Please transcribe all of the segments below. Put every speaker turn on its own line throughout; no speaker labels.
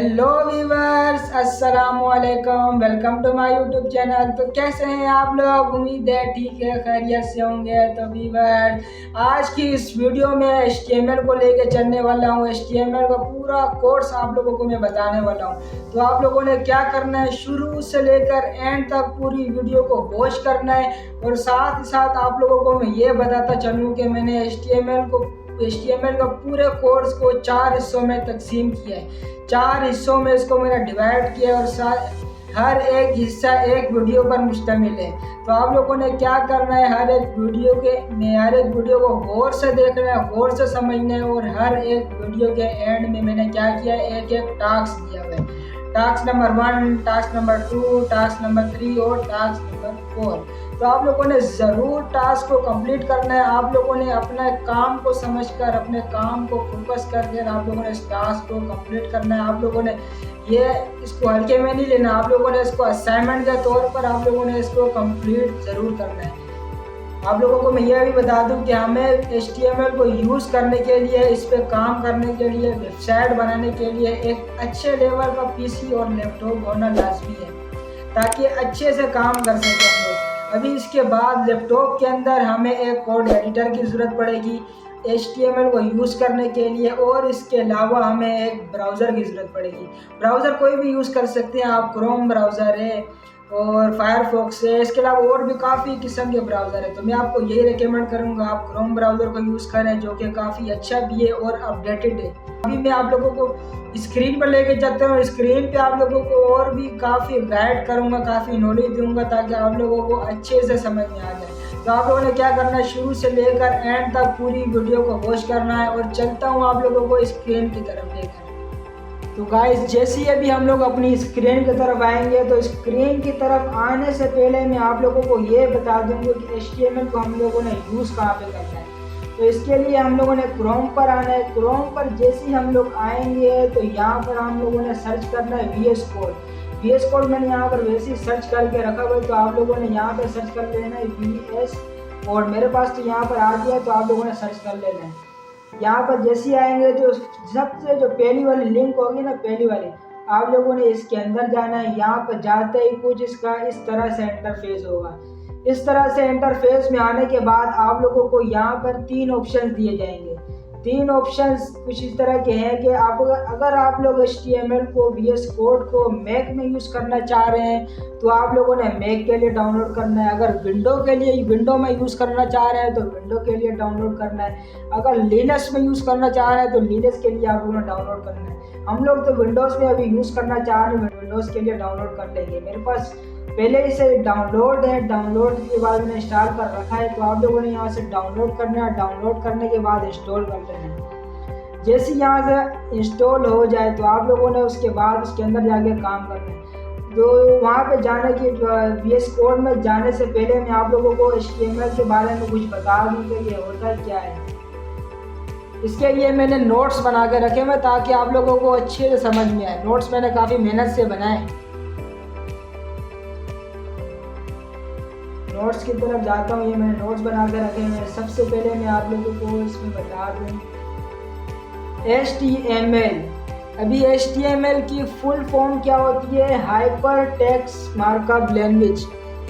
Hello viewers, अस्सलाम वालेकुम। Welcome to my YouTube channel. तो कैसे हैं आप लोग? उम्मीद है ठीक है, खैरियत से होंगे। तो वीवर्स, आज की इस वीडियो में HTML को लेके चलने वाला हूँ। HTML का पूरा कोर्स आप लोगों को मैं बताने वाला हूँ। तो आप लोगों ने क्या करना है, शुरू से लेकर एंड तक पूरी वीडियो को वॉच करना है। और साथ ही साथ आप लोगों को मैं ये बताता चलूँ कि मैंने HTML का पूरे कोर्स को 4 हिस्सों में तकसीम किया है। 4 हिस्सों में इसको मैंने डिवाइड किया और हर एक हिस्सा एक वीडियो पर मुश्तमिल है। तो आप लोगों ने क्या करना है, हर एक वीडियो को गौर से देखना है, गौर से समझना है। और हर एक वीडियो के एंड में मैंने क्या किया है, एक एक टास्क दिया हुआ है। Task number 1, task number 2, task number 3 और टास्क नंबर 4। तो आप लोगों ने ज़रूर टास्क को कंप्लीट करना है। आप लोगों ने अपने काम को समझकर, अपने काम को फोकस करके आप लोगों ने इस टास्क को कंप्लीट करना है। आप लोगों ने इसको हल्के में नहीं लेना। आप लोगों ने इसको असाइनमेंट के तौर पर आप लोगों ने इसको कंप्लीट ज़रूर करना है। आप लोगों को मैं यह भी बता दूं कि हमें HTML को यूज़ करने के लिए, इस पर काम करने के लिए, वेबसाइट बनाने के लिए एक अच्छे लेवल का PC और लैपटॉप होना लाजमी है, ताकि अच्छे से काम कर सकें हम लोग। अभी इसके बाद लैपटॉप के अंदर हमें एक कोड एडिटर की ज़रूरत पड़ेगी HTML को यूज़ करने के लिए। और इसके अलावा हमें एक ब्राउज़र की ज़रूरत पड़ेगी। ब्राउज़र कोई भी यूज़ कर सकते हैं आप, क्रोम ब्राउज़र है और फायरफॉक्स है। इसके अलावा और भी काफ़ी किस्म के ब्राउज़र है। तो मैं आपको यही रिकमेंड करूँगा आप क्रोम ब्राउज़र को यूज़ करें, जो कि काफ़ी अच्छा भी है और अपडेटेड है। अभी मैं आप लोगों को स्क्रीन पर लेके जाता हूँ। स्क्रीन पे आप लोगों को और भी काफ़ी गाइड करूँगा, काफ़ी नॉलेज दूँगा, ताकि आप लोगों को अच्छे से समझ में आ जाए। तो आप लोगों ने क्या करना है, शुरू से लेकर एंड तक पूरी वीडियो को वॉच करना है। और चलता हूँ आप लोगों को स्क्रीन की तरफ लेकर। तो गाइस, जैसे ही अभी हम लोग अपनी स्क्रीन की तरफ आएंगे, तो स्क्रीन की तरफ आने से पहले मैं आप लोगों को ये बता दूंगा कि HTML को हम लोगों ने यूज़ कहाँ पे करना है। तो इसके लिए हम लोगों ने क्रोम पर आना है। क्रोम पर जैसे ही हम लोग आएंगे, तो यहाँ पर हम लोगों ने सर्च करना है VS कोड। मैंने यहाँ पर वैसे ही सर्च करके रखा हुआ है। तो आप लोगों ने यहाँ पर सर्च कर लेना है VS कोड। मेरे पास तो यहाँ पर आ गया, तो आप लोगों ने सर्च कर लेना है। यहाँ पर जैसे ही आएंगे, तो सबसे जो पहली वाली लिंक होगी ना, पहली वाली, आप लोगों ने इसके अंदर जाना है। यहाँ पर जाते ही कुछ इसका इस तरह से इंटरफेस होगा। इस तरह से इंटरफेस में आने के बाद आप लोगों को यहाँ पर 3 ऑप्शन दिए जाएंगे। 3 ऑप्शंस कुछ इस तरह के हैं कि अगर आप लोग HTML को, VS कोड को मैक में यूज़ करना चाह रहे हैं, तो आप लोगों ने मैक के लिए डाउनलोड करना है। अगर विंडो में यूज़ करना चाह रहे हैं, तो विंडो के लिए डाउनलोड करना है। अगर लिनक्स में यूज़ करना चाह रहे हैं, तो लिनक्स के लिए आप लोगों ने डाउनलोड करना है। हम लोग तो विंडोज़ में अभी यूज़ करना चाह रहे हैं, विंडोज़ के लिए डाउनलोड कर लेंगे। मेरे पास पहले ही से डाउनलोड है, डाउनलोड के बाद मैंने इंस्टॉल कर रखा है। तो आप लोगों ने यहाँ से डाउनलोड करना है। डाउनलोड करने के बाद इंस्टॉल कर लेना है। जैसे यहाँ से इंस्टॉल हो जाए, तो आप लोगों ने उसके बाद उसके अंदर जाके काम करना है। तो वहाँ पे जाने की VS कोड में जाने से पहले मैं आप लोगों को HTML के बारे में कुछ बता दूँ कि ये होता क्या है। इसके लिए मैंने नोट्स बना के रखे हुए, ताकि आप लोगों को अच्छे से समझ में आए। नोट्स मैंने काफ़ी मेहनत से बनाए। नोट्स की तरफ जाता हूँ। ये मैंने नोट्स बना के रखे हैं। सबसे पहले मैं आप लोगों को इसमें बता दूँ HTML। अभी HTML की फुल फॉर्म क्या होती है? Hyper text markup language.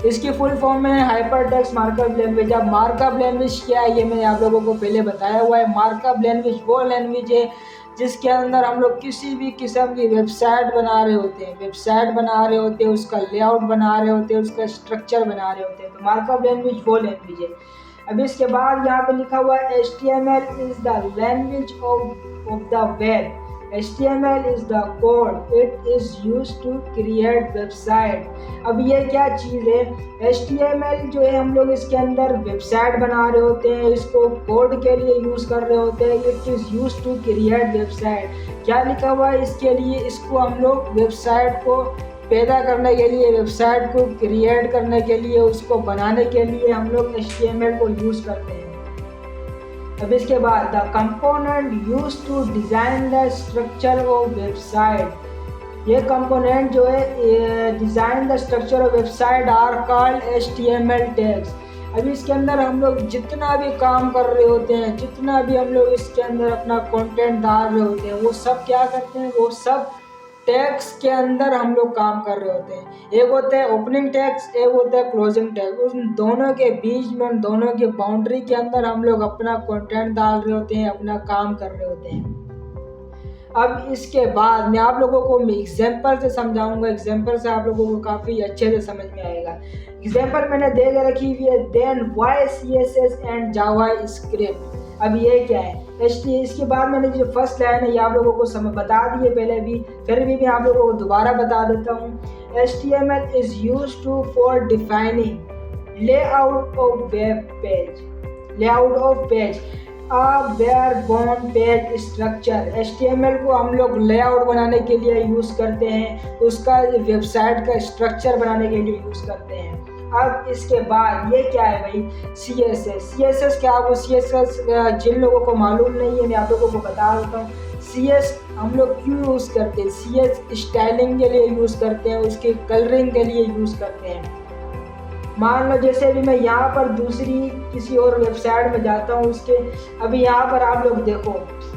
इसकी फुल फॉर्म है हाइपर टेक्स्ट मार्कअप लैंग्वेज। अब मार्कअप लैंग्वेज क्या है, ये मैंने आप लोगों को पहले बताया हुआ है। मार्कअप लैंग्वेज वो लैंग्वेज है जिसके अंदर हम लोग किसी भी किस्म की वेबसाइट बना रहे होते हैं, उसका लेआउट बना रहे होते हैं, उसका स्ट्रक्चर बना रहे होते हैं। तो मार्कअप लैंग्वेज वो लैंग्वेज है। अब इसके बाद यहाँ पे लिखा हुआ है HTML is the language of the web. HTML is the code. It is used to create website। अब ये क्या चीज़ है? HTML जो है, हम लोग इसके अंदर वेबसाइट बना रहे होते हैं, इसको कोड के लिए यूज़ कर रहे होते हैं। It is used to create website। क्या लिखा हुआ है इसके लिए? इसको हम लोग वेबसाइट को पैदा करने के लिए, वेबसाइट को क्रिएट करने के लिए, उसको बनाने के लिए हम लोग HTML को यूज़ करते हैं। अब इसके बाद the component use to design the structure of website. ये कंपोनेंट जो है design the structure of website are called HTML tags. अभी इसके अंदर हम लोग जितना भी काम कर रहे होते हैं, जितना भी हम लोग इसके अंदर अपना कंटेंट डाल रहे होते हैं, वो सब क्या करते हैं, वो सब टैग्स के अंदर हम लोग काम कर रहे होते हैं। एक होता है ओपनिंग टैग्स, एक होता है क्लोजिंग टैग। उन दोनों के बीच में, उन दोनों की बाउंड्री के अंदर हम लोग अपना कंटेंट डाल रहे होते हैं, अपना काम कर रहे होते हैं। अब इसके बाद मैं आप लोगों को एग्जाम्पल से समझाऊंगा। एग्जाम्पल से आप लोगों को काफ़ी अच्छे से समझ में आएगा। एग्जाम्पल मैंने दे के रखी हुई है, then why CSS and JavaScript. अब ये क्या है? इसके बाद मैंने जो फर्स्ट लाइन है ये आप लोगों को बता दी है पहले भी, फिर भी मैं आप लोगों को दोबारा बता देता हूँ। HTML is used to for defining layout of web page, layout of page, barebone page structure. HTML को हम लोग लेआउट बनाने के लिए यूज़ करते हैं, उसका वेबसाइट का स्ट्रक्चर बनाने के लिए यूज़ करते हैं। अब इसके बाद ये क्या है भाई? CSS क्या है? वो CSS जिन लोगों को मालूम नहीं है मैं आप लोगों को बता देता हूँ। CS हम लोग क्यों यूज़ करते हैं? CS स्टाइलिंग के लिए यूज़ करते हैं, उसके कलरिंग के लिए यूज़ करते हैं। मान लो जैसे अभी मैं यहाँ पर दूसरी किसी और वेबसाइट में जाता हूँ, उसके अभी यहाँ पर आप लोग देखो,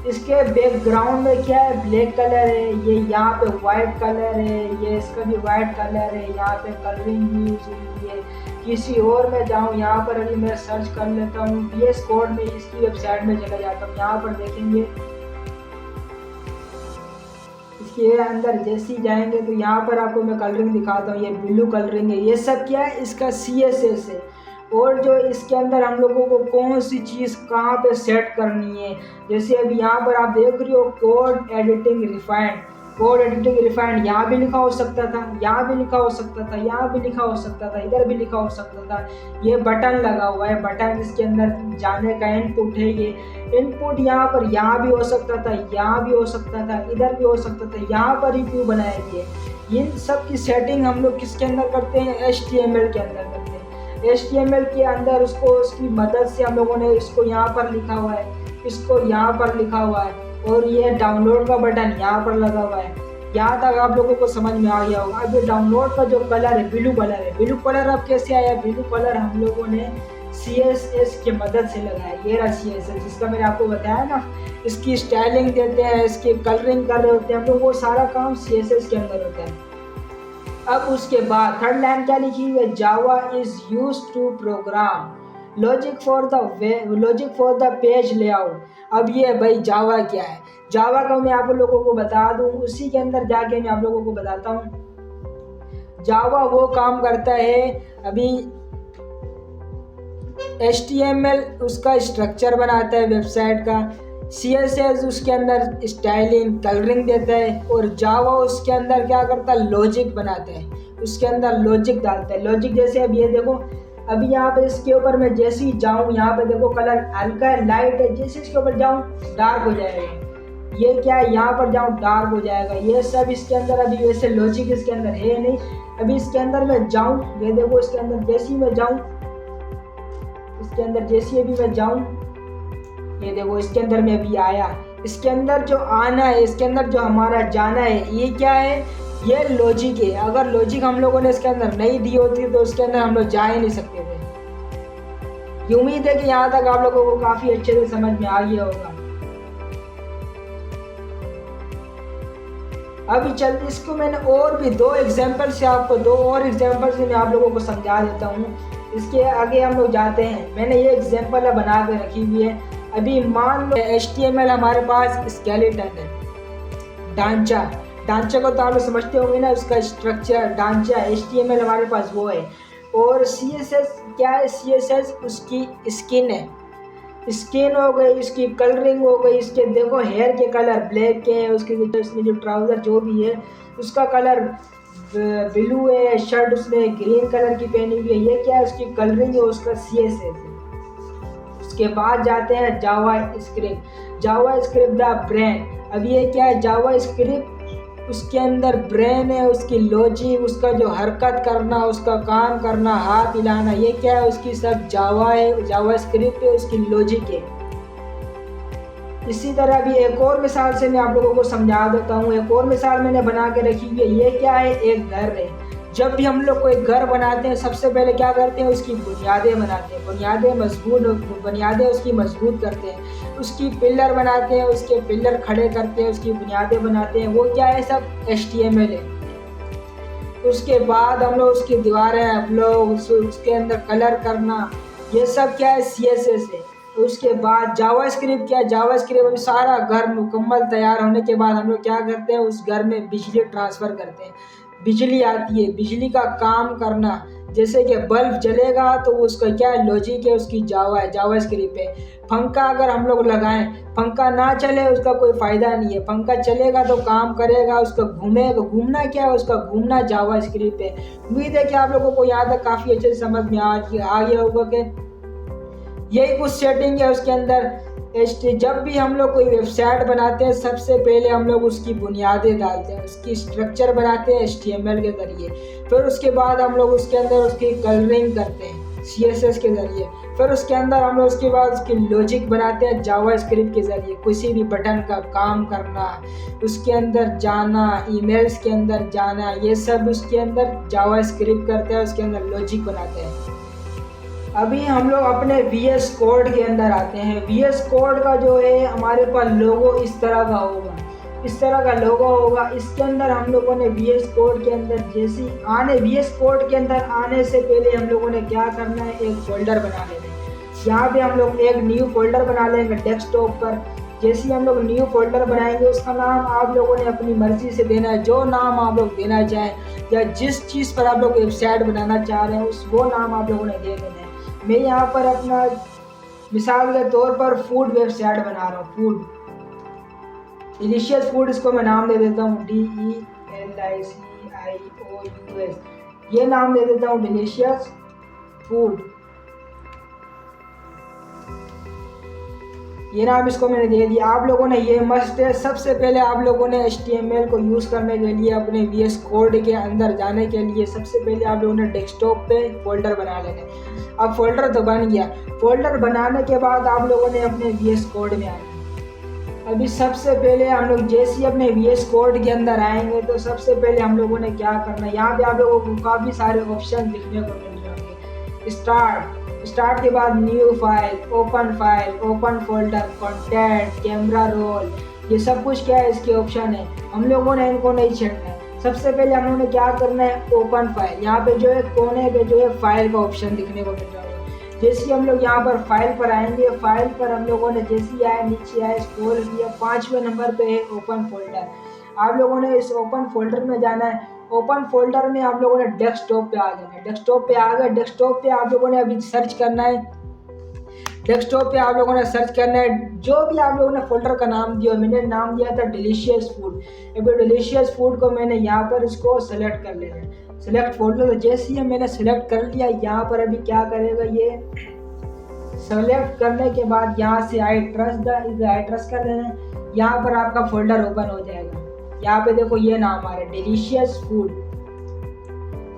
इसके बैकग्राउंड में क्या है? ब्लैक कलर है, ये यहाँ पे वाइट कलर है, ये इसका भी वाइट कलर है, यहाँ पे कलरिंग यूज हुई है। किसी और में जाऊँ, यहाँ पर अभी मैं सर्च कर लेता हूँ VS कोड में, इसकी वेबसाइट में चला जाता हूँ। यहाँ पर देखेंगे इसके अंदर जैसे ही जाएंगे तो यहाँ पर आपको मैं कलरिंग दिखाता हूँ। ये ब्लू कलरिंग है, ये सब क्या है? इसका CSS है। और जो इसके अंदर हम लोगों को कौन सी चीज़ कहाँ पे सेट करनी है, जैसे अभी यहाँ पर आप देख रहे हो code editing refined, code editing refined यहाँ भी लिखा हो सकता था, यहाँ भी लिखा हो सकता था, यहाँ भी लिखा हो सकता था, इधर भी लिखा हो सकता था। ये बटन लगा हुआ है, बटन इसके अंदर जाने का इनपुट है। ये इनपुट यहाँ पर यहाँ भी हो सकता था, यहाँ भी हो सकता था, इधर भी हो सकता था, यहाँ पर ही क्यों बनाया गया? इन सब की सेटिंग हम लोग किसके अंदर करते हैं? HTML के अंदर करते हैं। HTML के अंदर उसकी मदद से हम लोगों ने इसको यहाँ पर लिखा हुआ है, इसको यहाँ पर लिखा हुआ है, और ये डाउनलोड का बटन यहाँ पर लगा हुआ है। यहाँ तक आप लोगों को समझ में आ गया होगा। अब ये डाउनलोड का जो कलर है ब्लू कलर है, ब्लू कलर अब कैसे आया? ब्लू कलर हम लोगों ने CSS की मदद से लगाया। ये रहा CSS जिसका मैंने आपको बताया ना, इसकी स्टाइलिंग देते हैं, इसकी कलरिंग कर रहे होते हैं हम लोग, वो सारा काम CSS के अंदर होता है। अब उसके बाद थर्ड लाइन क्या लिखी हुई है? Java is used to program logic for the page layout. अब ये भाई जावा क्या है? जावा का मैं आप लोगों को बता दूं, उसी के अंदर जाके मैं आप लोगों को बताता हूँ। जावा वो काम करता है, अभी HTML उसका स्ट्रक्चर बनाता है वेबसाइट का, CSS उसके अंदर स्टाइलिंग कलरिंग देता है, और जावा उसके अंदर क्या करता है? लॉजिक बनाता है, उसके अंदर लॉजिक डालता है। लॉजिक जैसे अब ये देखो, अभी यहाँ पे इसके ऊपर मैं जैसे ही जाऊँ, यहाँ पे देखो कलर हल्का है, लाइट है, जैसे इसके ऊपर जाऊँ डार्क हो जाएगा। ये क्या है? यहाँ पर जाऊँ डार्क हो जाएगा। ये सब इसके अंदर अभी वैसे लॉजिक इसके अंदर है नहीं। अभी इसके अंदर मैं जाऊँ, ये देखो इसके अंदर जैसे ही मैं जाऊँ, इसके अंदर जैसे अभी मैं जाऊँ, ये देखो इसके अंदर में अभी आया। इसके अंदर जो आना है, इसके अंदर जो हमारा जाना है, ये क्या है? ये लॉजिक है। अगर लॉजिक हम लोगों ने इसके अंदर नहीं दी होती तो उसके अंदर हम लोग जा ही नहीं सकते थे। ये उम्मीद है कि यहाँ तक आप लोगों को काफी अच्छे से समझ में आ गया होगा। अभी चलते इसको मैंने और भी दो एग्जाम्पल से मैं आप लोगों को समझा देता हूँ। इसके आगे हम लोग जाते हैं। मैंने ये एग्जाम्पल बना के रखी हुई है। अभी मान लो HTML हमारे पास स्केलेटन है, ढांचा को तो आप लोग समझते होंगे ना, उसका स्ट्रक्चर ढांचा HTML हमारे पास वो है। और CSS क्या है? CSS उसकी स्किन है, स्किन हो गई, इसकी कलरिंग हो गई, इसके देखो हेयर के कलर ब्लैक के हैं, उसमें जो ट्राउज़र जो भी है उसका कलर ब्लू है, शर्ट उसने ग्रीन कलर की पहनी हुई है। ये क्या है? उसकी कलरिंग है, उसका CSS है। उसके बाद जाते हैं जावा स्क्रिप्ट द ब्रेन। अब ये क्या है? जावा स्क्रिप्ट उसके अंदर ब्रेन है, उसकी लॉजिक, उसका जो हरकत करना, उसका काम करना, हाथ हिलाना, ये क्या है? उसकी सब जावा है, जावा स्क्रिप्ट है, उसकी लॉजिक है। इसी तरह भी एक और मिसाल से मैं आप लोगों को समझा देता हूँ। एक और मिसाल मैंने बना के रखी हुई है। ये क्या है? एक घर है। जब भी हम लोग कोई घर बनाते हैं सबसे पहले क्या करते हैं, उसकी बुनियादें बनाते हैं, बुनियादें उसकी मजबूत करते हैं, उसकी पिलर बनाते हैं, उसके पिलर खड़े करते हैं, उसकी बुनियादें बनाते हैं। वो क्या है, सब HTML है। उसके बाद हम लोग उसकी दीवारें, हम लोग उसके अंदर कलर करना, ये सब क्या है, CSS है। उसके बाद जावास्क्रिप्ट क्या है, जावास्क्रिप्ट अभी सारा घर मुकम्मल तैयार होने के बाद हम लोग क्या करते हैं, उस घर में बिजली ट्रांसफ़र करते हैं। बिजली आती है, बिजली का काम करना, जैसे कि बल्ब जलेगा तो उसका क्या है, लॉजिक है, उसकी जावास्क्रिप्ट है। पंखा अगर हम लोग लगाएं, पंखा ना चले उसका कोई फ़ायदा नहीं है, पंखा चलेगा तो काम करेगा, उसका घूमेगा, घूमना क्या है, उसका घूमना जावास्क्रिप्ट है। उम्मीद है कि आप लोगों को यहाँ तक काफ़ी अच्छे से समझ में आ गया होगा कि यही कुछ सेटिंग है उसके अंदर। जब भी हम लोग कोई वेबसाइट बनाते हैं सबसे पहले हम लोग उसकी बुनियादें डालते हैं, उसकी स्ट्रक्चर बनाते हैं HTML के ज़रिए। फिर उसके बाद हम लोग उसके अंदर उसकी कलरिंग करते हैं CSS के ज़रिए। फिर उसके अंदर हम लोग उसके बाद उसकी लॉजिक बनाते हैं जावास्क्रिप्ट के ज़रिए। किसी भी बटन का काम करना, उसके अंदर जाना, ईमेल्स के अंदर जाना, ये सब उसके अंदर जावास्क्रिप्ट करते हैं, उसके अंदर लॉजिक बनाते हैं। अभी हम लोग अपने VS कोड के अंदर आते हैं। VS कोड का जो है हमारे पास लोगो इस तरह का होगा, इस तरह का लोगो होगा। इसके अंदर हम लोगों ने VS कोड के अंदर VS कोड के अंदर आने से पहले हम लोगों ने क्या करना है, एक फोल्डर बना लेना है। यहाँ पे हम लोग एक न्यू फोल्डर बना लेंगे डेस्कटॉप पर। जैसे ही हम लोग न्यू फोल्डर बनाएंगे उसका नाम आप लोगों ने अपनी मर्ज़ी से देना है, जो नाम आप लोग देना चाहें या जिस चीज़ पर आप लोग वेबसाइट बनाना चाह रहे हैं वो नाम आप लोगों ने दे देना है। मैं यहाँ पर अपना मिसाल के तौर पर फूड वेबसाइट बना रहा हूँ, फूड डिलीशियस फूड, इसको मैं नाम दे देता हूँ DELICIOUS, ये नाम दे देता हूँ डिलीशियस फूड। ये नाम इसको मैंने दे दिया। आप लोगों ने ये मस्ट है, सबसे पहले आप लोगों ने HTML को यूज़ करने के लिए अपने VS कोड के अंदर जाने के लिए सबसे पहले आप लोगों ने डेस्कटॉप पे फोल्डर बना लेना है। अब फोल्डर तो बन गया, फोल्डर बनाने के बाद आप लोगों ने अपने VS कोड में आना है। अभी सबसे पहले हम लोग जैसे ही अपने VS कोड के अंदर आएंगे तो सबसे पहले हम लोगों ने क्या करना है, यहाँ पे आप लोगों को काफ़ी सारे ऑप्शन दिखने को मिल जाएंगे। स्टार्ट के बाद new file, open folder, contact, camera roll, ये सब कुछ क्या है, इसके ऑप्शन है। हम लोगों ने इनको नहीं छेड़ना है। सबसे पहले हम लोगों ने क्या करना है, ओपन फाइल। यहाँ पे जो है कोने पे जो है फाइल का ऑप्शन दिखने को मिल रहा है। जैसे हम लोग यहाँ पर फाइल पर आएंगे, फाइल पर हम लोगों ने जैसे आए नीचे आए स्क्रॉल किया, 5वें नंबर पे है ओपन फोल्डर। आप लोगों ने इस ओपन फोल्डर में जाना है। ओपन फोल्डर में आप लोगों ने डेस्कटॉप पे आ जाना है। डेस्कटॉप पे आ गए, डेस्कटॉप पे आप लोगों ने अभी सर्च करना है, डेस्कटॉप पे आप लोगों ने सर्च करना है जो भी आप लोगों ने फोल्डर का नाम दिया। मैंने नाम दिया था डिलीशियस फूड। अभी डिलीशियस फूड को मैंने यहाँ पर इसको सेलेक्ट कर लेना है, सेलेक्ट फोल्डर। जैसे ही मैंने सेलेक्ट कर लिया, यहाँ पर अभी क्या करेगा, ये सेलेक्ट करने के बाद यहाँ से आई ट्रस्ट कर लेना है। यहाँ पर आपका फोल्डर ओपन हो जाएगा। यहाँ पे देखो ये नाम आ रहा है डिलीशियस फूड।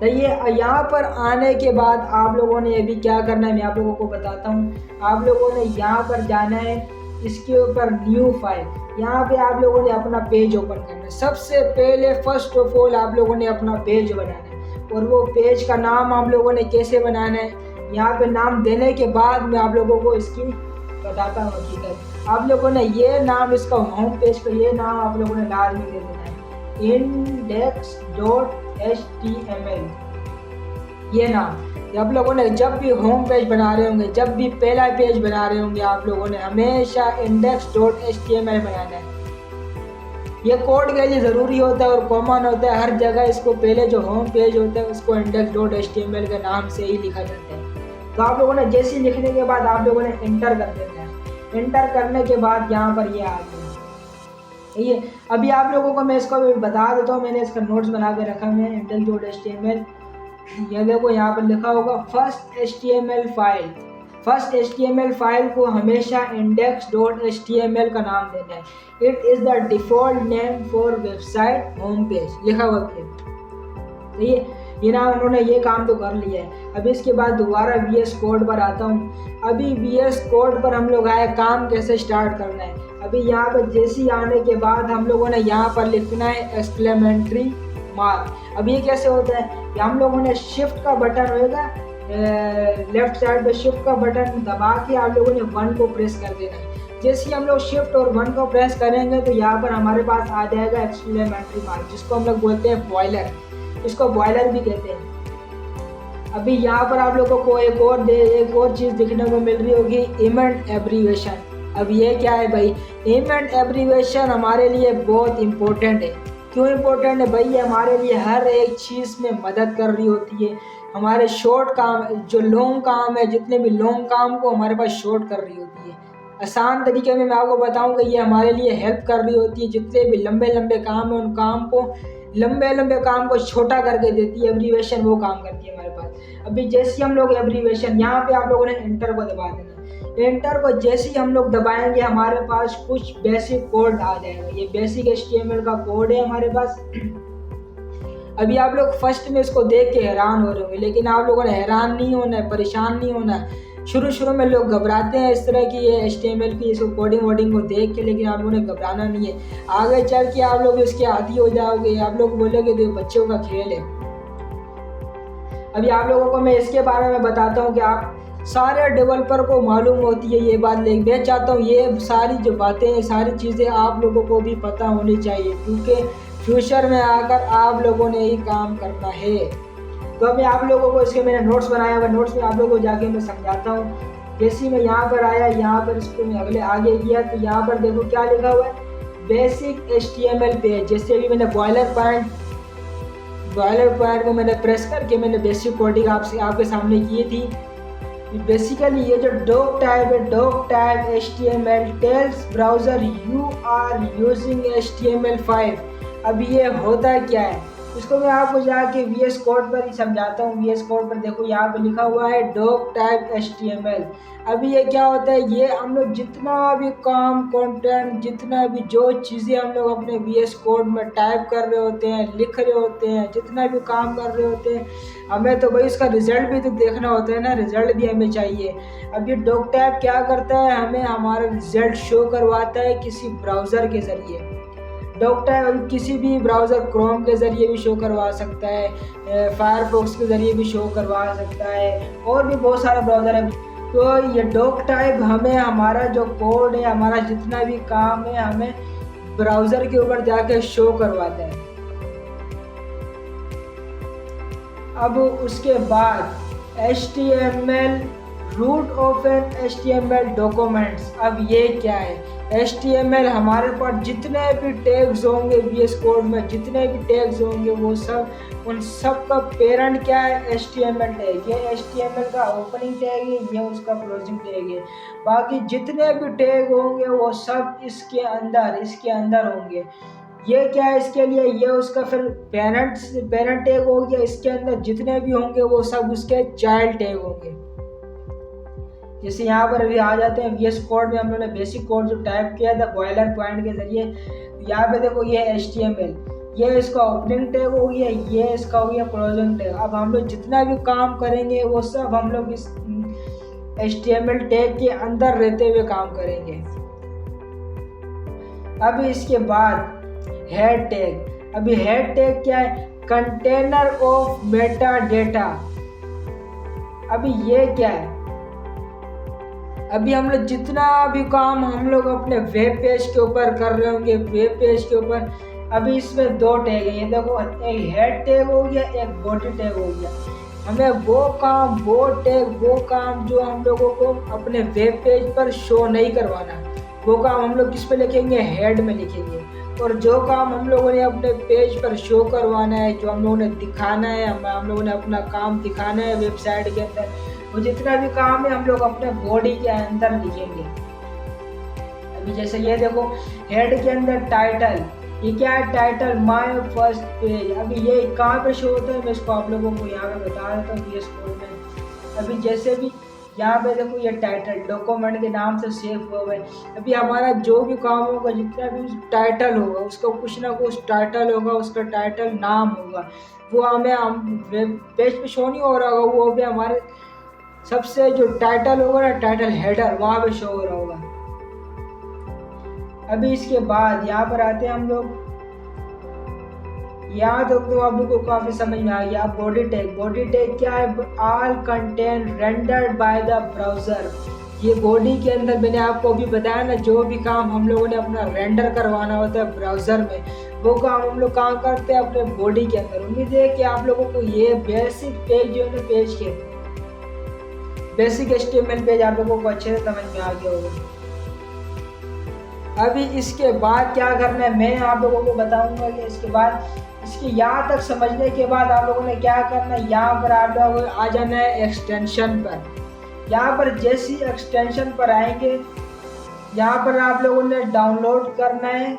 तो ये यहाँ पर आने के बाद आप लोगों ने अभी क्या करना है, मैं आप लोगों को बताता हूँ। आप लोगों ने यहाँ पर जाना है, इसके ऊपर न्यू फाइल, यहाँ पे आप लोगों ने अपना पेज ओपन करना है। सबसे पहले फर्स्ट ऑफ ऑल आप लोगों ने अपना पेज बनाना है, और वो पेज का नाम आप लोगों ने कैसे बनाना है, यहाँ पे नाम देने के बाद मैं आप लोगों को इसकी बताता हूँ हकीकत। आप लोगों ने ये नाम, इसका होम पेज का ये नाम आप लोगों ने लाजमी दे देना है, index.html। ये नाम आप लोगों ने जब भी होम पेज बना रहे होंगे, जब भी पहला पेज बना रहे होंगे, आप लोगों ने हमेशा index.html बनाना है। ये कोड के लिए ज़रूरी होता है और कॉमन होता है हर जगह। इसको पहले जो होम पेज होता है उसको index.html के नाम से ही लिखा जाता है। तो आप लोगों ने जैसे ही लिखने के बाद आप लोगों ने एंटर कर देना है। एंटर करने के बाद यहाँ पर ये आ गया। ये अभी आप लोगों को मैं इसको बता देता हूँ, मैंने इसका नोट्स बना के रखा है index.html। ये देखो यहाँ पर लिखा होगा फर्स्ट HTML फाइल को हमेशा index.html का नाम देना है। It is the default name for website home page, लिखा हुआ है। तो ये नाम उन्होंने ये काम तो कर लिया है। अभी इसके बाद दोबारा VS कोड पर आता हूँ। अभी VS कोड पर हम लोग आए, काम कैसे स्टार्ट करना है। अभी यहाँ पर जैसे आने के बाद हम लोगों ने यहाँ पर लिखना है एक्सक्लेमेटरी मार्क। अब ये कैसे होता है कि हम लोगों ने शिफ्ट का बटन होगा, लेफ्ट साइड पे शिफ्ट का बटन दबा के आप लोगों ने 1 को प्रेस कर देना है। जैसे ही हम लोग शिफ्ट और 1 को प्रेस करेंगे तो यहाँ पर हमारे पास आ जाएगा एक्सक्लेमेटरी मार्क, जिसको हम लोग बोलते हैं बॉयलर, इसको बॉयलर भी कहते हैं। अभी यहाँ पर आप लोगों को एक और चीज़ दिखने को मिल रही होगी, इवेंट एब्रीवेशन। अब ये क्या है भाई, इवेंट एब्रीवेशन हमारे लिए बहुत इंपॉर्टेंट है। क्यों इंपॉर्टेंट है भाई, ये हमारे लिए हर एक चीज़ में मदद कर रही होती है। हमारे शॉर्ट काम, जो लॉन्ग काम है, जितने भी लॉन्ग काम को हमारे पास शॉर्ट कर रही होती है। आसान तरीके में मैं आपको बताऊंगा, ये हमारे लिए हेल्प कर रही होती है। जितने भी लंबे लंबे काम है उन काम को, लंबे काम को छोटा करके देती है। एब्रीवेशन वो काम करती है हमारे पास। अभी जैसे हम लोग एब्रीवेशन, यहाँ पे आप लोगों ने एंटर को दबा देना। एंटर को जैसे ही हम लोग दबाएंगे हमारे पास कुछ बेसिक कोड आ जाएगा। ये बेसिक HTML का कोड है हमारे पास। अभी आप लोग फर्स्ट में इसको देख के हैरान हो रहे होंगे, लेकिन आप लोगों ने हैरान नहीं होना है, परेशान नहीं होना है। शुरू में लोग घबराते हैं इस तरह की ये HTML की इसको कोडिंग वोडिंग को देख के, लेकिन आप लोगों ने घबराना नहीं है। आगे चल के आप लोग इसके आदी हो जाओगे, आप लोग बोलोगे तो बच्चों का खेल है। अभी आप लोगों को मैं इसके बारे में बताता हूँ कि आप सारे डेवलपर को मालूम होती है ये बात, लेकिन मैं चाहता हूँ ये सारी जो बातें हैं, सारी चीज़ें आप लोगों को भी पता होनी चाहिए, क्योंकि फ्यूचर में आकर आप लोगों ने ही काम करना है। तो अभी आप लोगों को इसके मैंने नोट्स बनाया हुआ, नोट्स में आप लोगों को जाके मैं समझाता हूँ। जैसे मैं यहाँ पर आया, यहाँ पर इसको मैं अगले आगे किया तो यहाँ पर देखो क्या लिखा हुआ है, बेसिक HTML पेज। जैसे अभी मैंने बॉयलर पॉइंट को मैंने प्रेस करके मैंने बेसिक कोडिंग आपके सामने की थी। बेसिकली ये जो डॉक टाइप है, doc type HTML tells browser you are using HTML5। अब ये होता क्या है, इसको मैं आपको जाके VS कोड पर ही समझाता हूँ। VS कोड पर देखो यहाँ पे लिखा हुआ है डॉक टाइप HTML। अभी ये क्या होता है, ये हम लोग जितना भी काम, कंटेंट, जितना भी जो चीज़ें हम लोग अपने VS कोड में टाइप कर रहे होते हैं, लिख रहे होते हैं, जितना भी काम कर रहे होते हैं, हमें तो भाई उसका रिजल्ट भी तो देखना होता है ना, रिजल्ट भी हमें चाहिए। अब ये डॉक टाइप क्या करता है, हमें हमारा रिजल्ट शो करवाता है किसी ब्राउज़र के ज़रिए। डॉक टाइप किसी भी ब्राउज़र, क्रोम के ज़रिए भी शो करवा सकता है, फायरफॉक्स के ज़रिए भी शो करवा सकता है, और भी बहुत सारे ब्राउज़र है। तो ये डॉक टाइप हमें हमारा जो कोड है, हमारा जितना भी काम है, हमें ब्राउज़र के ऊपर जाके शो करवाता है। अब उसके बाद HTML root of an HTML documents. अब ये क्या है, HTML हमारे पास जितने भी टैग्स होंगे VS कोड में, जितने भी टैग्स होंगे वो सब, उन सब का पेरेंट क्या है, HTML टैग। ये HTML का ओपनिंग टैग है, ये उसका क्लोजिंग टैग है। बाकी जितने भी टैग होंगे वो सब इसके अंदर होंगे। ये क्या है इसके लिए, ये उसका फिर पेरेंट टैग हो गया। इसके अंदर जितने भी होंगे वो सब उसके चाइल्ड टैग होंगे। जैसे यहाँ पर अभी आ जाते हैं VS कोड में, हम लोगों ने बेसिक कोड जो टाइप किया था बॉयलर पॉइंट के जरिए। यहाँ पे देखो ये HTML, ये इसका ओपनिंग टैग हो गया, ये इसका हो गया क्लोजिंग टैग। अब हम लोग जितना भी काम करेंगे वो सब हम लोग इस HTML टैग के अंदर रहते हुए काम करेंगे। अब इसके बाद हेड टैग। अभी हेड टैग क्या है, कंटेनर ऑफ मेटा डेटा। अभी ये क्या है, अभी हम लोग जितना भी काम हम लोग अपने वेब पेज के ऊपर कर रहे होंगे, वेब पेज के ऊपर, अभी इसमें 2 टैग है। ये देखो, एक हेड टैग हो गया, एक बॉडी टैग हो गया। हमें वो काम जो हम लोगों को अपने वेब पेज पर शो नहीं करवाना, वो काम हम लोग किस पे लिखेंगे, हेड में लिखेंगे। और जो काम हम लोगों ने अपने पेज पर शो करवाना है, जो हम लोगों ने दिखाना है, हम लोगों ने अपना काम दिखाना है वेबसाइट के अंदर, वो जितना भी काम है हम लोग अपने बॉडी के अंदर लिखेंगे। अभी जैसे ये देखो, हेड के अंदर टाइटल, ये क्या है, टाइटल माय फर्स्ट पेज। अभी ये कहाँ पे शो होता है, मैं इसको आप लोगों को यहाँ पे बता देता हूँ VS कोड में। अभी जैसे भी यहाँ पे देखो, ये टाइटल डॉक्यूमेंट के नाम से सेव हुआ है। अभी हमारा जो भी काम होगा, जितना भी टाइटल होगा, उसका कुछ ना कुछ टाइटल होगा, उसका टाइटल नाम होगा, वो हम वेब पेज पे शो नहीं हो रहा होगा, वो भी हमारे सबसे जो टाइटल होगा ना, टाइटल हेडर, वहाँ पे शो हो रहा होगा। अभी इसके बाद यहाँ पर आते हैं हम लोग, यहाँ तक तो आप लोगों को काफ़ी समझ में आ गया। बॉडी टैग क्या है? All content rendered by the browser. ये बॉडी के अंदर मैंने आपको अभी बताया ना, जो भी काम हम लोगों ने अपना रेंडर करवाना होता है ब्राउज़र में, वो काम हम लोग काम करते हैं अपने बॉडी के अंदर। उम्मीद है कि आप लोगों को ये बेसिक पेज जो है ना, पेज के बेसिक HTML पेज आप लोगों को अच्छे से समझ में आ गया होगा। अभी इसके बाद क्या करना है मैं आप लोगों को बताऊंगा कि इसके बाद, इसके यहाँ तक समझने के बाद आप लोगों ने क्या करना है, यहाँ पर आप लोग आ जाना है एक्सटेंशन पर। यहाँ पर जैसी एक्सटेंशन पर आएंगे, यहाँ पर आप लोगों ने डाउनलोड करना है।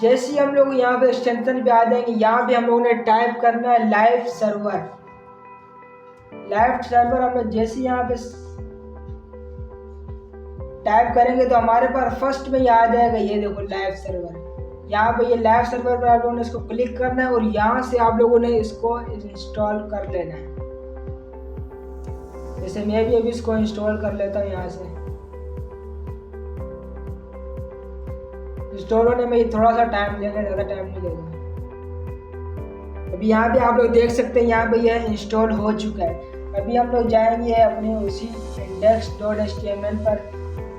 जैसे ही हम लोग यहाँ पे एक्सटेंशन पे आ जाएंगे, यहाँ पे हम लोगों ने टाइप करना है लाइव सर्वर। हम लोग जैसे यहाँ पे टाइप करेंगे तो हमारे पास फर्स्ट में ये आ जाएगा, ये देखो लाइव सर्वर। यहाँ पे ये लाइव सर्वर पर आप लोगों ने इसको क्लिक करना है और यहाँ से आप लोगों ने इसको इंस्टॉल कर लेना है। जैसे मैं भी अभी इसको इंस्टॉल कर लेता हूँ। यहाँ से इंस्टॉल होने में थोड़ा सा टाइम लेगा, ज़्यादा टाइम नहीं लेगा। अभी यहाँ पे आप लोग देख सकते हैं, यहाँ पे यह इंस्टॉल हो चुका है। अभी हम लोग जाएंगे अपने उसी index.html पर।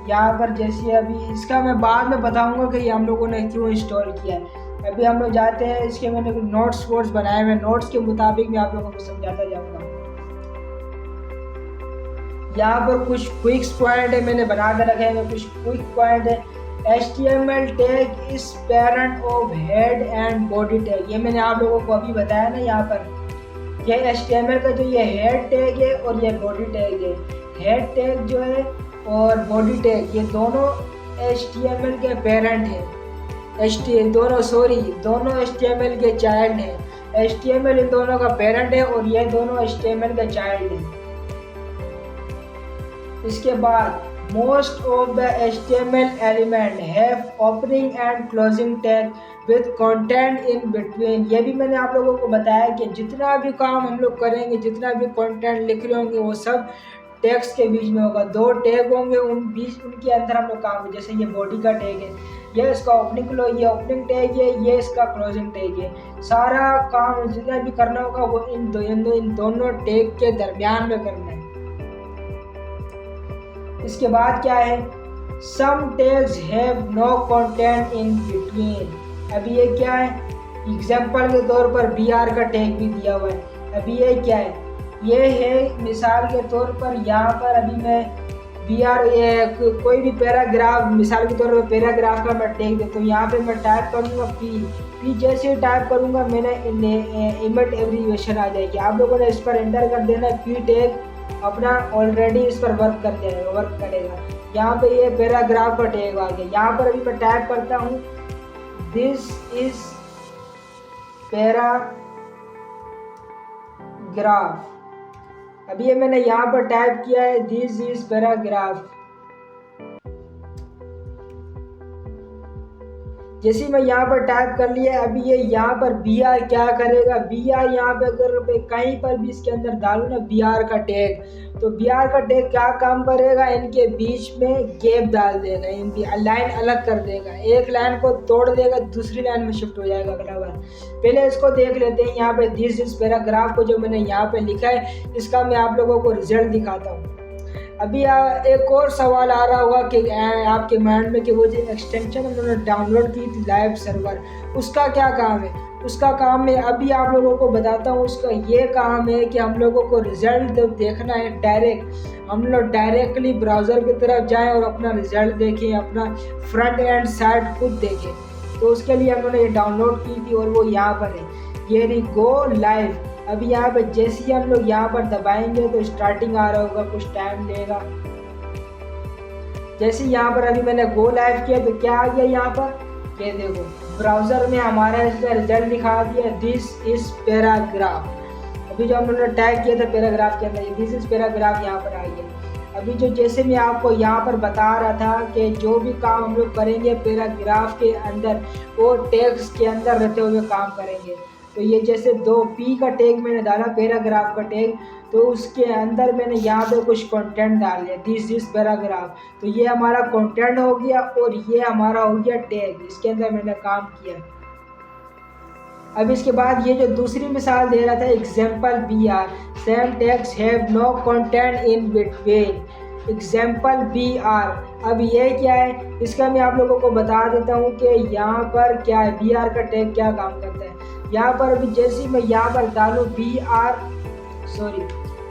यहाँ पर जैसे अभी इसका मैं बाद में बताऊंगा कि हम लोगों ने क्यों इंस्टॉल किया है। अभी हम लोग जाते हैं, इसके मैंने कुछ नोट्स बनाए हुए, नोट्स के मुताबिक मैं आप लोगों को समझाता जाऊँगा। यहाँ पर कुछ क्विक्स पॉइंट है मैंने बना कर रखे हैं, कुछ क्विक पॉइंट है। HTML tag is parent of head and body tag, ये मैंने आप लोगों को अभी बताया ना। यहाँ पर ये HTML का जो ये हेड टैग है और ये बॉडी टैग है। हेड टैग जो है और बॉडी टैग, ये दोनों HTML के पेरेंट हैं। दोनों HTML के चाइल्ड हैं। HTML इन दोनों का पेरेंट है और ये दोनों HTML के चाइल्ड हैं। इसके बाद most of the HTML element have opening and closing tag with content in between। ये भी मैंने आप लोगों को बताया कि जितना भी काम हम लोग करेंगे, जितना भी कंटेंट लिख रहे होंगे, वो सब टैग्स के बीच में होगा। 2 टैग होंगे, उनके अंदर हम लोग काम, जैसे ये बॉडी का टैग है, ये इसका ये ओपनिंग टैग है, ये इसका क्लोजिंग टैग है। सारा काम जितना भी करना होगा वो इन दोनों टैग के दरमियान में करना है। इसके बाद क्या है, some tags have no content in between. अभी ये क्या है, एग्जांपल के तौर पर BR का टैग भी दिया हुआ है। अभी ये क्या है, ये है मिसाल के तौर पर, यहाँ पर अभी मैं BR ये कोई भी पैराग्राफ, मिसाल के तौर पर पैराग्राफ का मैं टैग देता हूँ। यहाँ पे मैं टाइप करूँगा पी जैसे टाइप करूँगा मैंने इमेज एब्रीविएशन आ जाएगी। आप लोगों ने इस पर एंटर कर देना, पी टैग अपना ऑलरेडी इस पर वर्क करेगा। यहाँ पे ये पैराग्राफ का टैग आ गया। यहाँ पर अभी मैं टाइप करता हूँ दिस इज पैराग्राफ। अभी ये मैंने यहाँ पर टाइप किया है दिस इज पैराग्राफ। जैसे मैं यहाँ पर टाइप कर लिया, अभी ये यहाँ पर BR क्या करेगा, BR यहाँ पे अगर कहीं पर भी इसके अंदर डालूँ ना BR का टैग, तो BR का टैग क्या काम करेगा, इनके बीच में गैप डाल देगा, इनकी लाइन अलग कर देगा, एक लाइन को तोड़ देगा, दूसरी लाइन में शिफ्ट हो जाएगा बराबर। पहले इसको देख लेते हैं। यहाँ पे दिस इज पैराग्राफ को जो मैंने यहाँ पे लिखा है, इसका मैं आप लोगों को रिजल्ट दिखाता हूँ। अभी एक और सवाल आ रहा होगा कि आपके माइंड में कि वो जो एक्सटेंशन उन्होंने डाउनलोड की थी लाइव सर्वर, उसका क्या काम है। उसका काम मैं अभी आप लोगों को बताता हूँ। उसका ये काम है कि हम लोगों को रिज़ल्ट देखना है डायरेक्ट। हम लोग डायरेक्टली ब्राउज़र की तरफ जाएं और अपना रिज़ल्ट देखें, अपना फ्रंट एंड साइड खुद देखें। तो उसके लिए हम लोगों ने ये डाउनलोड की थी और वो यहाँ पर है, ये रही गो लाइव। अभी यहाँ पर जैसे ही हम लोग यहाँ पर दबाएंगे तो स्टार्टिंग आ रहा होगा, कुछ टाइम लेगा। जैसे यहाँ पर अभी मैंने गो लाइव किया तो क्या आ गया, यहाँ पर ये देखो ब्राउज़र में हमारा इसका रिजल्ट दिखा दिया दिस इज पैराग्राफ। अभी जो हम लोगों ने टाइप किया था पैराग्राफ के अंदर, दिस इज पैराग्राफ यहाँ पर आ गया। अभी जो जैसे मैं आपको यहाँ पर बता रहा था कि जो भी काम हम लोग करेंगे पैराग्राफ के अंदर, वो टेक्स्ट के अंदर रहते हुए काम करेंगे। तो ये जैसे 2P का टैग मैंने डाला, पैराग्राफ का टैग, तो उसके अंदर मैंने यहाँ पे कुछ कंटेंट डाल दिया दिस इज पैराग्राफ। तो ये हमारा कंटेंट हो गया और ये हमारा हो गया टैग, इसके अंदर मैंने काम किया। अब इसके बाद ये जो दूसरी मिसाल दे रहा था example B R, same text have no content in between, example B R. अब ये क्या है, इसका मैं आप लोगों को बता देता हूँ कि यहाँ पर क्या है, बी आर का टैग क्या काम करता है। यहाँ पर अभी जैसे मैं यहाँ पर डालूँ बी आर, सॉरी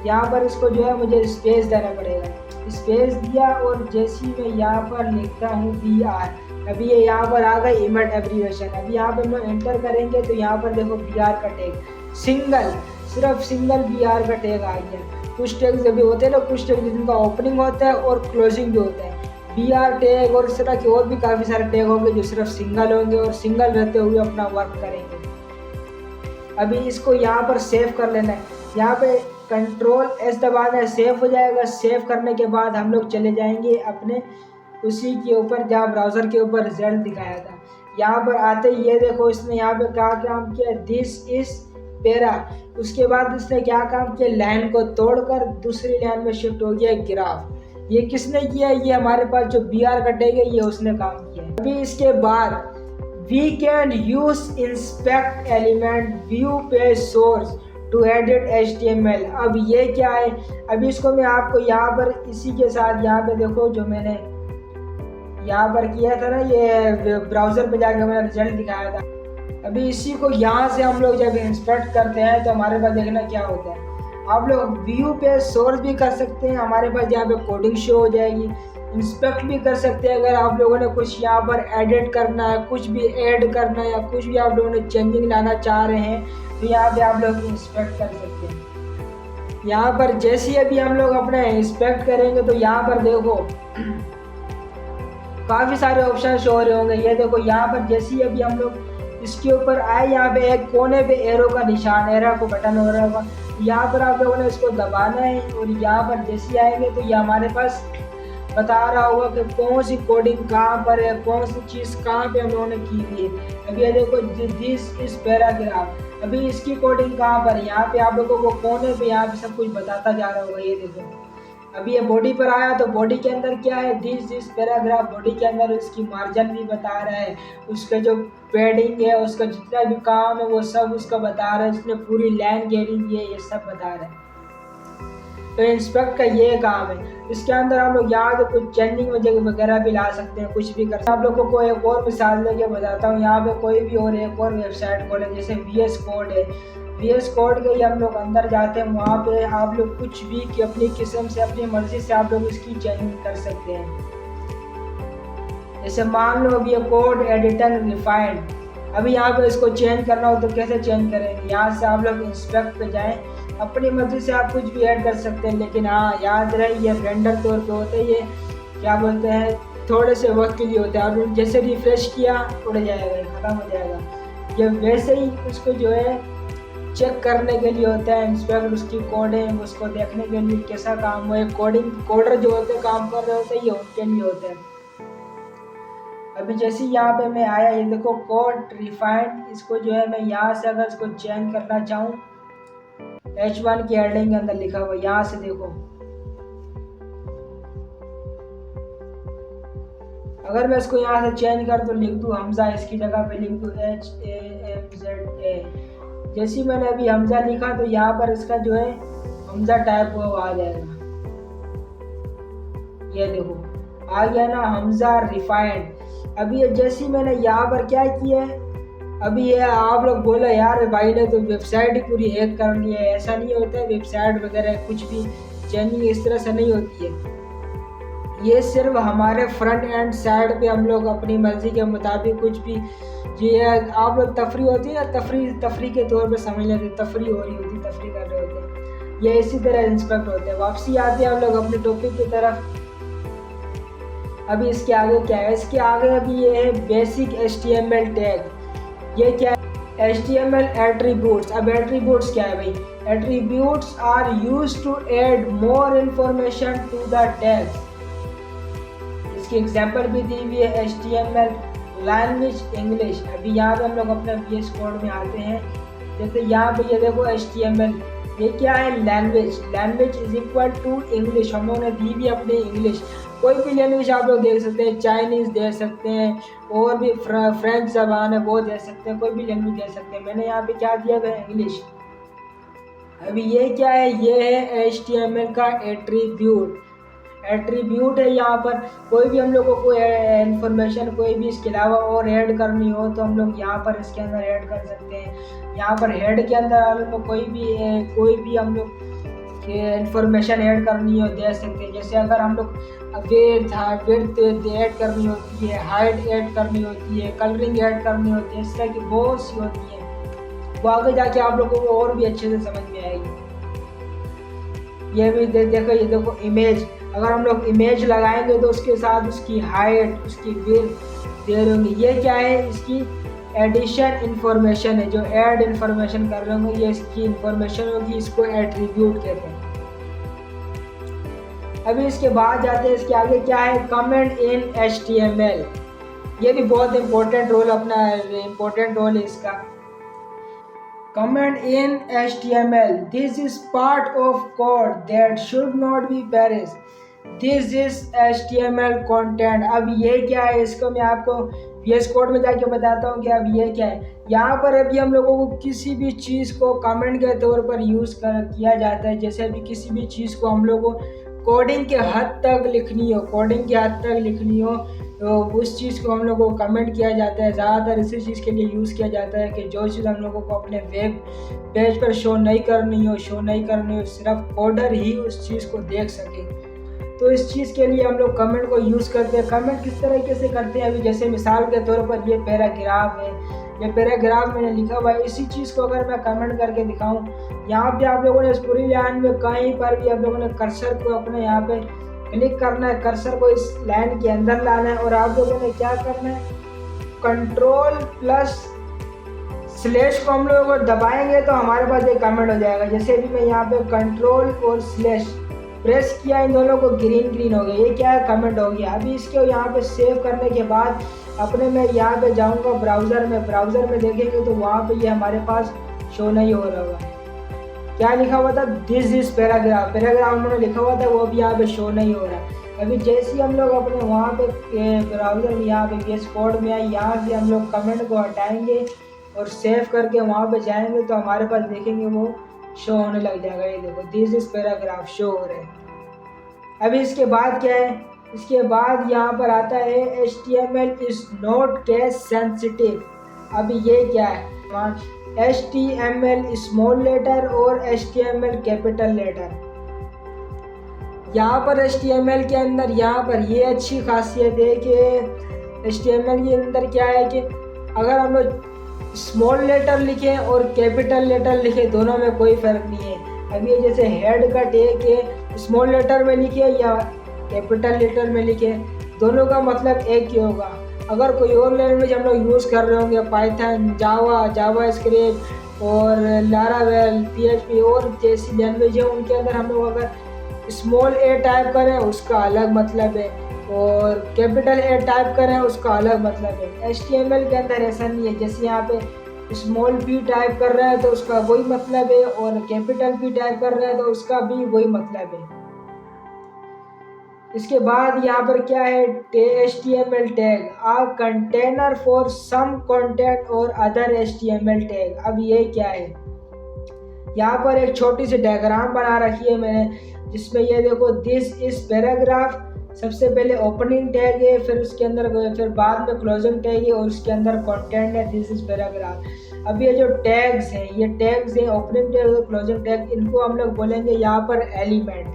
यहाँ पर इसको जो है मुझे स्पेस देना पड़ेगा, स्पेस दिया और जैसे मैं यहाँ पर लिखता हूँ बी आर, अभी ये यहाँ पर आ गई इमेज एब्रीवेशन। अभी यहाँ पर हम एंटर करेंगे तो यहाँ पर देखो बी आर का टैग सिंगल, सिर्फ सिंगल बी आर का टैग आ गया। कुछ टैग्स अभी होते हैं ना, कुछ टैग जिनका ओपनिंग होता है और क्लोजिंग भी होता है, बी आर टैग और इस तरह के और भी काफ़ी सारे टैग होंगे जो सिर्फ सिंगल होंगे और सिंगल रहते हुए अपना वर्क करेंगे। अभी इसको यहाँ पर सेव कर लेना है, यहाँ पे कंट्रोल एस दबाना है, सेव हो जाएगा। सेव करने के बाद हम लोग चले जाएंगे अपने उसी के ऊपर जहाँ ब्राउज़र के ऊपर रिजल्ट दिखाया था। यहाँ पर आते ही ये देखो इसने यहाँ पे क्या काम किया, दिस इज पेरा। उसके बाद इसने क्या काम किया, लाइन को तोड़कर दूसरी लाइन में शिफ्ट हो गया ग्राफ। ये किसने किया, ये हमारे पास जो बी आर का टैग है ये उसने काम किया है। अभी इसके बाद we can use inspect element view page source to edit HTML। अब ये क्या है, अभी इसको मैं आपको यहाँ पर इसी के साथ यहाँ पे देखो जो मैंने यहाँ पर किया था ना, ये ब्राउज़र पे जाकर मैंने रिजल्ट दिखाया था। अभी इसी को यहाँ से हम लोग जब इंस्पेक्ट करते हैं तो हमारे पास देखना क्या होता है, आप लोग व्यू पेज सोर्स भी कर सकते हैं, हमारे पास यहाँ पे कोडिंग शो हो जाएगी। इंस्पेक्ट भी कर सकते हैं अगर आप लोगों ने कुछ यहाँ पर एडिट करना है, कुछ भी ऐड करना है या कुछ भी आप लोगों ने चेंजिंग लाना चाह रहे हैं तो यहाँ पे आप लोग इंस्पेक्ट कर सकते हैं। यहाँ पर जैसे अभी हम लोग अपना इंस्पेक्ट करेंगे तो यहाँ पर देखो काफ़ी सारे ऑप्शन शो हो रहे होंगे। ये देखो यहाँ पर जैसे अभी हम लोग इसके ऊपर आए, यहाँ पे एक कोने पे एरो का निशान, एरो को बटन हो रहा होगा, यहाँ पर आप लोगों ने इसको दबाना है और यहाँ पर जैसे आएंगे तो ये हमारे पास बता रहा होगा कि कौन सी कोडिंग कहाँ पर है, कौन सी चीज़ कहाँ पे हम लोगों ने की हुई है। अभी ये देखो दिस इज पैराग्राफ, अभी इसकी कोडिंग कहाँ पर है, यहाँ पे आप लोगों को कोने पे यहाँ पे सब कुछ बताता जा रहा होगा। ये देखो अभी ये बॉडी पर आया तो बॉडी के अंदर क्या है, दिस इज पैराग्राफ, बॉडी के अंदर उसकी मार्जिन भी बता रहा है, उसका जो पैडिंग है, उसका जितना भी काम है वो सब उसका बता रहा है, उसने पूरी लाइन घेरी हुई है, ये सब बता रहा है। तो इंस्पेक्ट का ये काम है। इसके अंदर हम लोग यहाँ से कुछ चेंजिंग वगैरह भी ला सकते हैं, कुछ भी कर सकते हैं। आप लोगों को एक और मिसाल देके बताता हूँ। यहाँ पे कोई भी और एक और वेबसाइट खोले, जैसे VS कोड है, VS कोड के हम लोग अंदर जाते हैं, वहाँ पे आप लोग कुछ भी कि अपनी किस्म से अपनी मर्जी से आप लोग इसकी चेंजिंग कर सकते हैं। जैसे मान लो अभी ये कोड एडिटर रिफाइंड, अभी यहाँ पे इसको चेंज करना हो तो कैसे चेंज करेंगे, यहाँ से आप लोग इंस्पेक्ट पे जाएं, अपनी मर्जी से आप कुछ भी ऐड कर सकते हैं। लेकिन हाँ याद रहे ये रेंडर तौर पे होता है, ये क्या बोलते हैं थोड़े से वक्त के लिए होता है, और जैसे रिफ्रेश किया उड़ जाएगा, ख़त्म हो जाएगा। ये वैसे ही उसको जो है चेक करने के लिए होता है, इंस्पेक्ट उसकी कोड है उसको देखने के लिए कैसा काम हुआ है। कोडर जो होते हैं काम कर रहे होते हैं, ये उनके लिए होता है। अभी जैसे यहाँ पे मैं आया, ये देखो कोड रिफाइंड, इसको जो है मैं यहाँ से अगर इसको चेंज करना चाहूँ, H1 की हेडिंग के अंदर लिखा हुआ, यहाँ से देखो अगर मैं इसको यहाँ से चेंज कर तो लिख दूँ हमजा, इसकी जगह पे लिख दूँ HAMZA। जैसे मैंने अभी हमजा लिखा तो यहाँ पर इसका जो है हमजा टाइप हुआ आ जाएगा, ये देखो आ गया ना हमजा रिफाइंड। अभी ये जैसे मैंने यहाँ पर क्या किया है, अभी ये आप लोग बोलो यार भाई ने तो वेबसाइट ही पूरी हैक कर ली है, ऐसा नहीं होता है। वेबसाइट वगैरह कुछ भी चेंजिंग इस तरह से नहीं होती है, ये सिर्फ हमारे फ्रंट एंड साइड पे हम लोग अपनी मर्जी के मुताबिक कुछ भी, ये आप लोग तफरी होती है ना, तफरी के तौर पे समझ लेते, तफरी हो रही होती, तफरी कर रहे होते हैं, ये इसी तरह इंस्पेक्ट होते हैं। वापसी आते हैं हम लोग अपने टॉपिक की तरफ। अभी इसके आगे क्या है, इसके आगे अभी ये है बेसिक HTML टैग। ये क्या है, HTML एट्रीब्यूट्स। अब एट्रीब्यूट्स क्या है भाई, attributes are used to add more information to the tag. इसकी एग्जांपल भी दी हुई है, HTML लैंग्वेज इंग्लिश। अभी यहाँ पे हम लोग अपने VS कोड में आते हैं, जैसे यहाँ पे ये देखो HTML, ये क्या है language, language is equal to English, हम लोगों ने दी भी अपनी इंग्लिश। कोई भी लैंग्वेज आप लोग देख सकते हैं, चाइनीज़ दे सकते हैं, और भी फ्रेंच ज़बान है वो दे सकते हैं, कोई भी लैंग्वेज दे सकते हैं। मैंने यहाँ पे क्या दिया है, इंग्लिश। अभी ये क्या है, ये है HTML का एट्रीब्यूट है। यहाँ पर कोई भी हम लोगों को इंफॉर्मेशन कोई भी इसके अलावा और ऐड करनी हो तो हम लोग यहाँ पर इसके अंदर ऐड कर सकते हैं। यहाँ पर हेड के अंदर हम लोग कोई भी हम लोग इंफॉर्मेशन ऐड करनी हो दे सकते हैं। जैसे अगर हम लोग विड्थ ऐड करनी होती है, हाइट ऐड करनी होती है, कलरिंग ऐड करनी होती है, इस तरह की बहुत सी होती है, वो आगे जाके आप लोगों को और भी अच्छे से समझ में आएगी। ये भी देखो इमेज, अगर हम लोग इमेज लगाएंगे तो उसके साथ उसकी हाइट, उसकी विड्थ दे होंगे। ये क्या है, इसकी एडिशन इंफॉर्मेशन है, जो ऐड इंफॉर्मेशन कर रहे होंगे ये इसकी इंफॉर्मेशन होगी, इसको एट्रीब्यूट कहते हैं। अभी इसके बाद जाते हैं, इसके आगे क्या है, कमेंट इन HTML। ये भी बहुत इंपॉर्टेंट रोल है इसका। Comment in HTML. This is part of code that should not be perished. This is HTML content. अब ये क्या है, इसको मैं आपको VS Code में जाके बताता हूँ कि अब ये क्या है। यहाँ पर अभी हम लोगों को किसी भी चीज़ को कमेंट के तौर पर किया जाता है। जैसे अभी किसी भी चीज़ को हम लोगों को कोडिंग के हद तक लिखनी हो तो उस चीज़ को हम लोगों को कमेंट किया जाता है। ज़्यादातर इसी चीज़ के लिए यूज़ किया जाता है कि जो चीज़ हम लोगों को अपने वेब पेज पर शो नहीं करनी हो, सिर्फ कोडर ही उस चीज़ को देख सके। तो इस चीज़ के लिए हम लोग कमेंट को यूज़ करते हैं। कमेंट किस तरीके से करते हैं, अभी जैसे मिसाल के तौर पर ये पैराग्राफ है, ये पैराग्राफ मैंने लिखा हुआ है, इसी चीज़ को अगर मैं कमेंट करके दिखाऊं, यहाँ पे आप लोगों ने इस पूरी लाइन में कहीं पर भी आप लोगों ने कर्सर को अपने यहाँ पे क्लिक करना है, कर्सर को इस लाइन के अंदर लाना है और आप लोगों ने क्या करना है, कंट्रोल+/ को हम लोगों को दबाएंगे तो हमारे पास एक कमेंट हो जाएगा। जैसे भी मैं यहाँ पे कंट्रोल और स्लैश प्रेस किया, इन दोनों को ग्रीन हो गया, ये क्या है, कमेंट हो गया। अभी इसको यहाँ पे सेव करने के बाद अपने मैं यहाँ पे जाऊँगा ब्राउज़र में देखेंगे तो वहाँ पे ये हमारे पास शो नहीं हो रहा होगा। क्या लिखा हुआ था, दिस इज पैराग्राफ उन्होंने लिखा हुआ था, वो भी यहाँ पे शो नहीं हो रहा। अभी जैसे ही हम लोग अपने वहाँ पे ब्राउज़र में यहाँ पे VS कोड में आए, यहाँ से हम लोग कमेंट को हटाएंगे और सेव करके वहाँ पे जाएंगे तो हमारे पास देखेंगे वो शो होने लग जाएगा। ये देखो दिस इज पैराग्राफ शो हो रहे हैं। अभी इसके बाद क्या है, इसके बाद यहाँ पर आता है HTML is not case sensitive। अभी ये क्या है, HTML स्मॉल लेटर और HTML कैपिटल लेटर। यहाँ पर HTML के अंदर यहाँ पर ये अच्छी खासियत है कि HTML के अंदर क्या है कि अगर हम लोग स्मॉल लेटर लिखें और कैपिटल लेटर लिखें, दोनों में कोई फ़र्क नहीं है। अभी ये जैसे हेड का टैग है, स्मॉल लेटर में लिखे या कैपिटल लेटर में लिखे, दोनों का मतलब एक ही होगा। अगर कोई और लैंग्वेज हम लोग यूज़ कर रहे होंगे, पाइथन, जावा स्क्रिप्ट और लारावेल, PHP और जैसी लैंग्वेज है, उनके अंदर हम लोग अगर स्मॉल a टाइप करें उसका अलग मतलब है और कैपिटल A टाइप करें उसका अलग मतलब है। HTML के अंदर ऐसा नहीं है। जैसे यहाँ पे स्मॉल p टाइप कर रहे हैं तो उसका वही मतलब है और कैपिटल P टाइप कर रहे हैं तो उसका भी वही मतलब है। इसके बाद यहाँ पर क्या है, HTML tag a container for some content और अदर HTML टैग। अब ये क्या है, यहाँ पर एक छोटी सी डायग्राम बना रखी है मैंने, जिसमें ये देखो दिस इज पैराग्राफ, सबसे पहले ओपनिंग टैग है, फिर उसके अंदर फिर बाद में क्लोजिंग टैग है और उसके अंदर कंटेंट है दिस इज पैराग्राफ। अब ये जो टैग्स हैं, ये टैग्स हैं ओपनिंग टैग और क्लोजिंग टैग, इनको हम लोग बोलेंगे यहाँ पर एलिमेंट।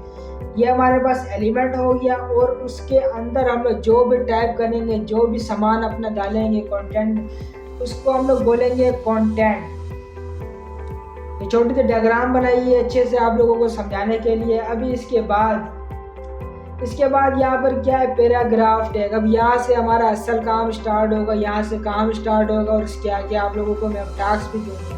ये हमारे पास एलिमेंट हो गया और उसके अंदर हम लोग जो भी टाइप करेंगे, जो भी सामान अपना डालेंगे कंटेंट, उसको हम लोग बोलेंगे कंटेंट। ये छोटी सी डायग्राम बनाई है अच्छे से आप लोगों को समझाने के लिए। अभी इसके बाद यहाँ पर क्या है, पैराग्राफ टैग। अब यहाँ से हमारा असल काम स्टार्ट होगा, यहाँ से काम स्टार्ट होगा और इसके आगे आप लोगों को मैं टास्क भी दूंगा।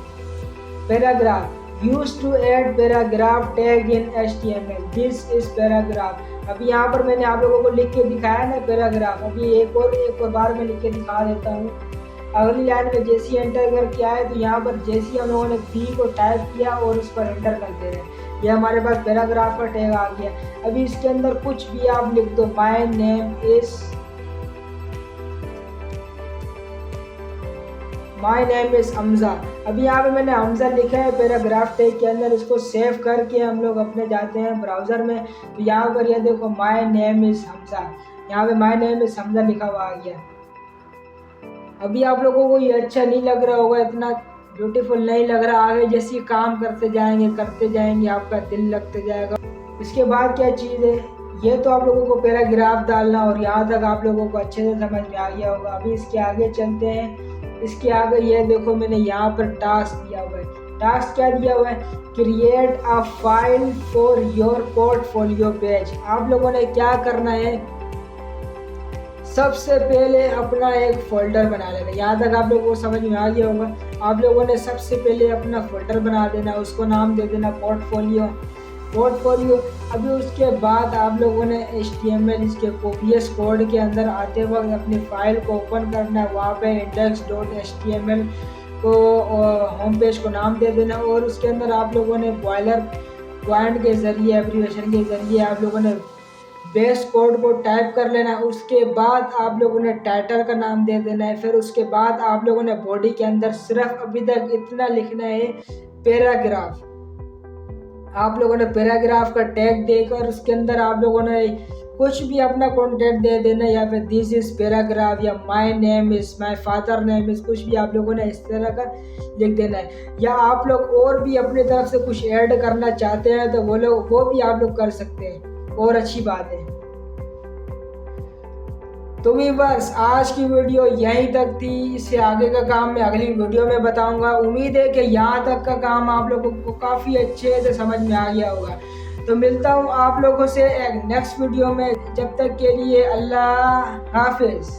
Paragraph used to add paragraph tag in HTML, this is paragraph। अभी यहाँ पर मैंने आप लोगों को लिख के दिखाया ना पैराग्राफ, अभी एक और बार मैं लिख के दिखा देता हूँ। अगली लाइन में जैसी एंटर करके आए तो यहाँ पर जैसी हम लोगों ने P को टाइप किया और उस पर एंटर कर दे रहे हैं। ये हमारे पास पैराग्राफ का टैग आ गया। अभी इसके अंदर कुछ भी आप लिख दो, माय नेम इज़ हमज़ा। अभी यहाँ पे मैंने हमज़ा लिखा है पैराग्राफ टैग के अंदर। इसको सेव करके हम लोग अपने जाते हैं ब्राउज़र में, तो यहाँ पर ये देखो माय नेम इज़ हमज़ा, यहाँ पे माय नेम इज़ हमज़ा लिखा हुआ आ गया। अभी आप लोगों को ये अच्छा नहीं लग रहा होगा, इतना ब्यूटीफुल नहीं लग रहा। आगे जैसे काम करते जाएंगे आपका दिल लगते जाएगा। इसके बाद क्या चीज़ है, ये तो आप लोगों को पैराग्राफ डालना, और यहाँ तक आप लोगों को अच्छे से समझ में आ गया होगा। अभी इसके आगे चलते हैं। इसके आगे ये देखो मैंने यहाँ पर टास्क दिया हुआ है। टास्क क्या दिया हुआ है, create a file for your portfolio page. आप लोगों ने क्या करना है, सबसे पहले अपना एक फोल्डर बना लेना। यहाँ तक आप लोगों को समझ में आ गया होगा। आप लोगों ने सबसे पहले अपना फोल्डर बना देना, उसको नाम दे देना पोर्टफोलियो। अभी उसके बाद आप लोगों ने HTML इसके VS कोड के अंदर आते वक्त अपनी फाइल को ओपन करना है। वहाँ पे index.html को होम पेज को नाम दे देना, और उसके अंदर आप लोगों ने बॉयलर पॉइंट के ज़रिए, एब्रीवेशन के ज़रिए आप लोगों ने बेस कोड को टाइप कर लेना। उसके बाद आप लोगों ने टाइटल का नाम दे देना है। फिर उसके बाद आप लोगों ने बॉडी के अंदर सिर्फ अभी तक इतना लिखना है, पैराग्राफ। आप लोगों ने पैराग्राफ का टैग देकर उसके अंदर आप लोगों ने कुछ भी अपना कंटेंट दे देना, या फिर दिस इज पैराग्राफ, या my name is, my father name is, कुछ भी आप लोगों ने इस तरह का लिख देना है। या आप लोग और भी अपनी तरफ से कुछ ऐड करना चाहते हैं तो वो भी आप लोग कर सकते हैं, और अच्छी बात है। तो व्यूअर्स, आज की वीडियो यहीं तक थी। इससे आगे का काम मैं अगली वीडियो में बताऊंगा। उम्मीद है कि यहाँ तक का काम आप लोगों को काफ़ी अच्छे से समझ में आ गया होगा। तो मिलता हूँ आप लोगों से एक नेक्स्ट वीडियो में। जब तक के लिए अल्लाह हाफिज़।